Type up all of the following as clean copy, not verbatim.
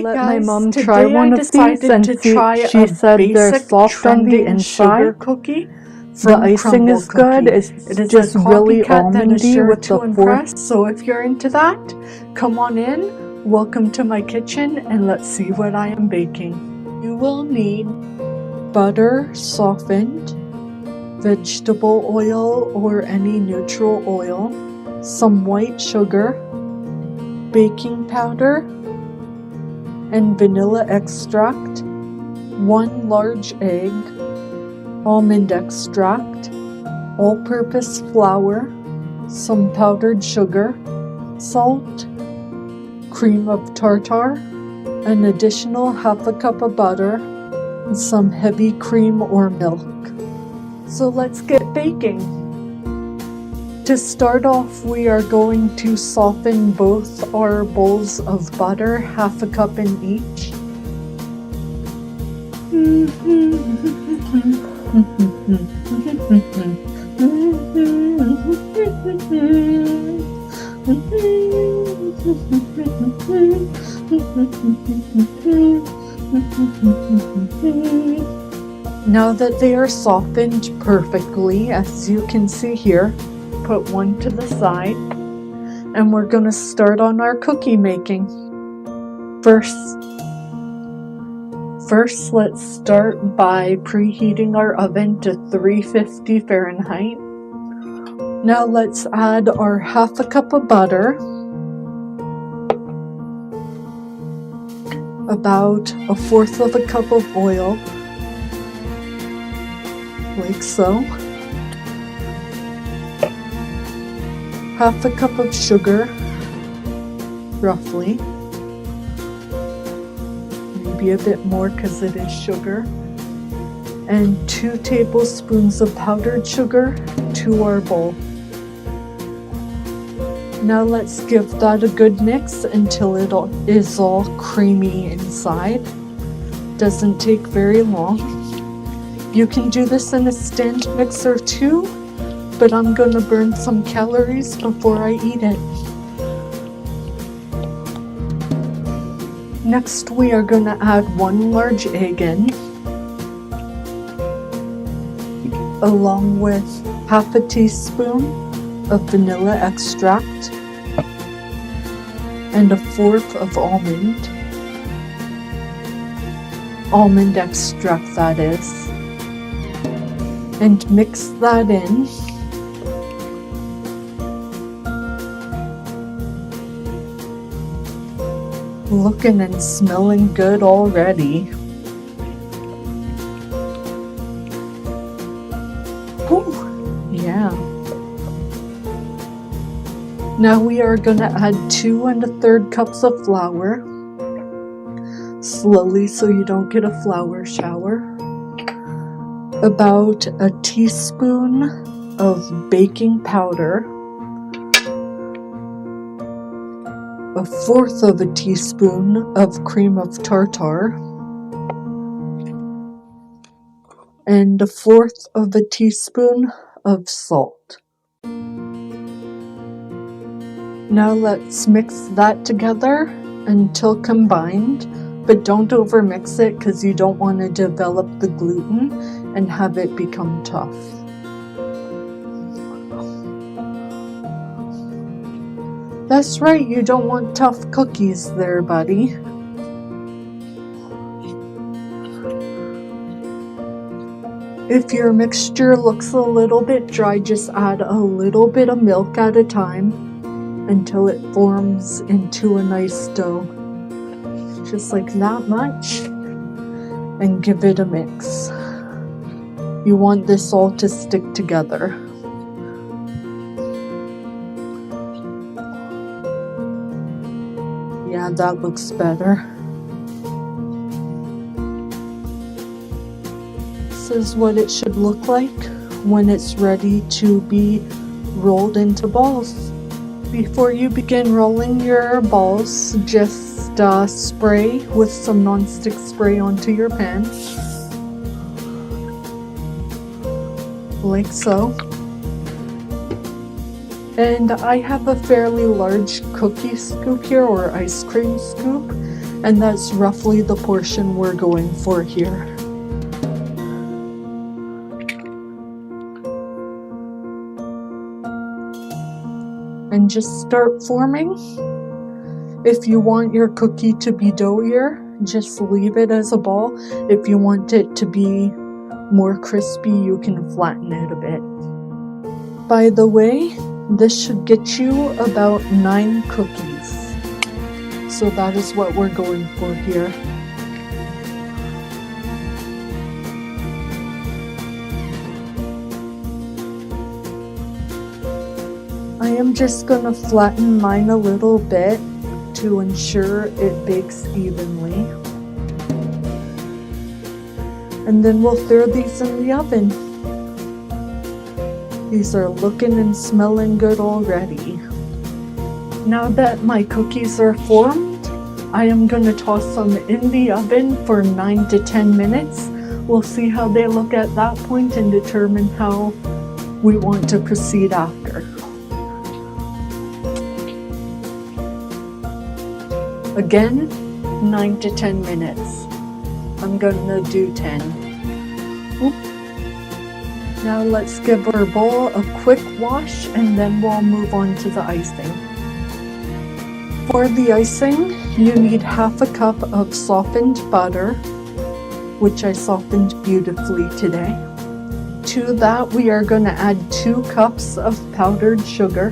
let my guys, mom today try one I of these, decided and to try she a said they're basic soft on the trending sugar inside. cookie The from icing Crumble is good. Cookie. It's It is a just really copycat that is almondy sure with to the fourth. impress. So if you're into that, come on in. Welcome to my kitchen, and let's see what I am baking. You will need butter softened, vegetable oil or any neutral oil, some white sugar, baking powder, and vanilla extract, 1 large egg, almond extract, all-purpose flour, some powdered sugar, salt, cream of tartar, an additional ½ cup of butter, and some heavy cream or milk. So let's get baking. To start off, we are going to soften both our bowls of butter, ½ cup in each. Now that they are softened perfectly, as you can see here, put one to the side, and we're going to start on our cookie making. First, let's start by preheating our oven to 350 Fahrenheit. Now let's add our ½ cup of butter, about 1/4 cup of oil, like so, ½ cup of sugar, roughly, maybe a bit more because it is sugar, and 2 tablespoons of powdered sugar to our bowl. Now let's give that a good mix until it is all creamy inside. Doesn't take very long. You can do this in a stand mixer too, but I'm gonna burn some calories before I eat it. Next, we are gonna add 1 large egg in, along with ½ teaspoon of vanilla extract and 1/4 of almond extract, that is, and mix that in. Looking and smelling good already. Whew, yeah. Now we are going to add 2 1/3 cups of flour, slowly so you don't get a flour shower, about a teaspoon of baking powder, 1/4 teaspoon of cream of tartar, and 1/4 teaspoon of salt. Now let's mix that together until combined, but don't overmix it because you don't want to develop the gluten and have it become tough. That's right, you don't want tough cookies there, buddy. If your mixture looks a little bit dry, just add a little bit of milk at a time until it forms into a nice dough. Just like that much, and give it a mix. You want this all to stick together. Yeah, that looks better. This is what it should look like when it's ready to be rolled into balls. Before you begin rolling your balls, just spray with some non-stick spray onto your pan, like so. And I have a fairly large cookie scoop here, or ice cream scoop, And that's roughly the portion we're going for here. And just start forming. If you want your cookie to be doughier, just leave it as a ball. If you want it to be more crispy, you can flatten it a bit. By the way, this should get you about 9 cookies. So that is what we're going for here. I am just going to flatten mine a little bit to ensure it bakes evenly. And then we'll throw these in the oven. These are looking and smelling good already. Now that my cookies are formed, I am going to toss them in the oven for 9 to 10 minutes. We'll see how they look at that point and determine how we want to proceed after. Again, 9 to 10 minutes. I'm gonna do 10. Oop. Now let's give our bowl a quick wash and then we'll move on to the icing. For the icing, you need half a cup of softened butter, which I softened beautifully today. To that, we are going to add 2 cups of powdered sugar.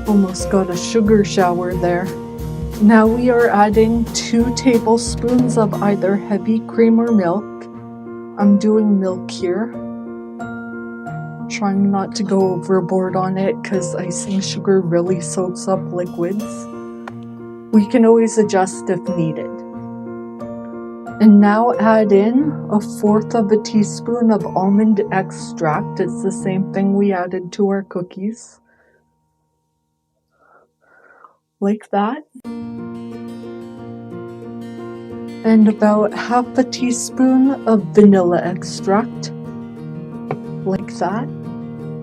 Almost got a sugar shower there. Now we are adding 2 tablespoons of either heavy cream or milk. I'm doing milk here. Trying not to go overboard on it because icing sugar really soaks up liquids. We can always adjust if needed. And now add in 1/4 of a teaspoon of almond extract. It's the same thing we added to our cookies. Like that. And about 1/2 teaspoon of vanilla extract. Like that.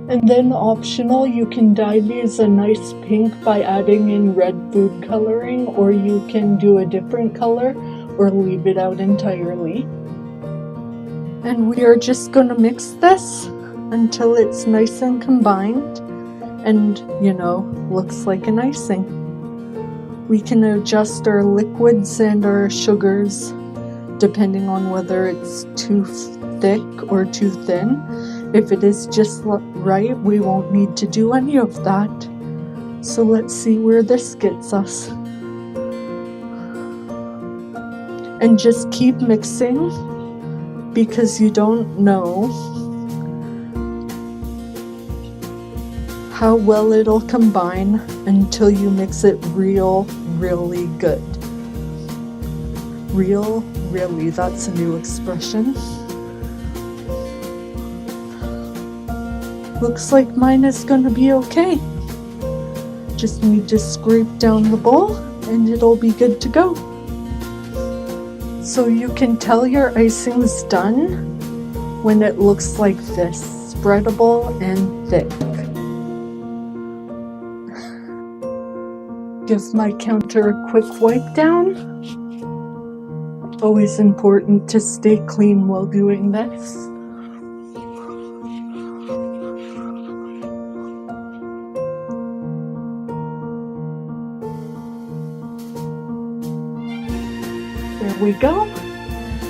And then optional, you can dye these a nice pink by adding in red food coloring, or you can do a different color or leave it out entirely. And we are just going to mix this until it's nice and combined and, looks like an icing. We can adjust our liquids and our sugars depending on whether it's too thick or too thin. If it is just right, we won't need to do any of that. So let's see where this gets us. And just keep mixing because you don't know how well it'll combine until you mix it really good. Really, that's a new expression. Looks like mine is gonna be okay. Just need to scrape down the bowl and it'll be good to go. So you can tell your icing's done when it looks like this, spreadable and thick. Give my counter a quick wipe down. Always important to stay clean while doing this. There we go.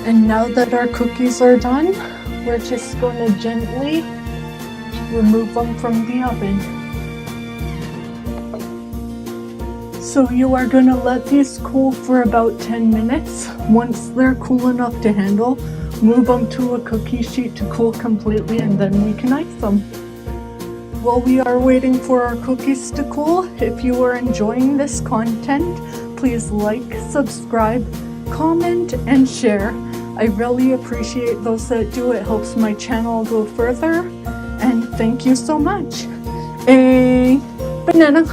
And now that our cookies are done, we're just going to gently remove them from the oven. So you are going to let these cool for about 10 minutes. Once they're cool enough to handle, move them to a cookie sheet to cool completely and then we can ice them. While we are waiting for our cookies to cool, if you are enjoying this content, please like, subscribe, comment, and share. I really appreciate those that do. It helps my channel go further. And thank you so much. A banana.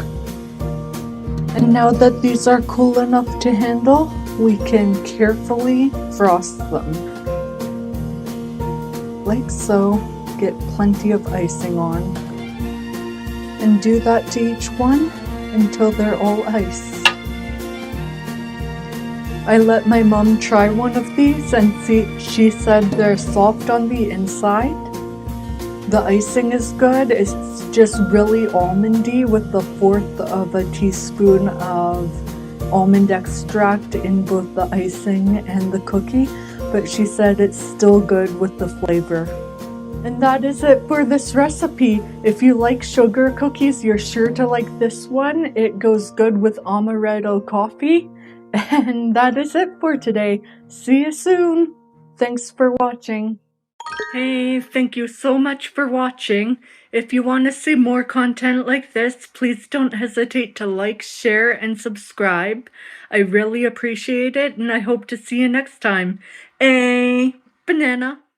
And now that these are cool enough to handle, we can carefully frost them. Like so. Get plenty of icing on. and do that to each one until they're all ice. I let my mom try one of these and she said they're soft on the inside. The icing is good. It's just really almondy with the 1/4 of a teaspoon of almond extract in both the icing and the cookie, but she said it's still good with the flavor. And that is it for this recipe. If you like sugar cookies, you're sure to like this one. It goes good with amaretto coffee. And that is it for today. See you soon. Thanks for watching. Hey, thank you so much for watching. If you want to see more content like this, please don't hesitate to like, share, and subscribe. I really appreciate it, and I hope to see you next time. A banana.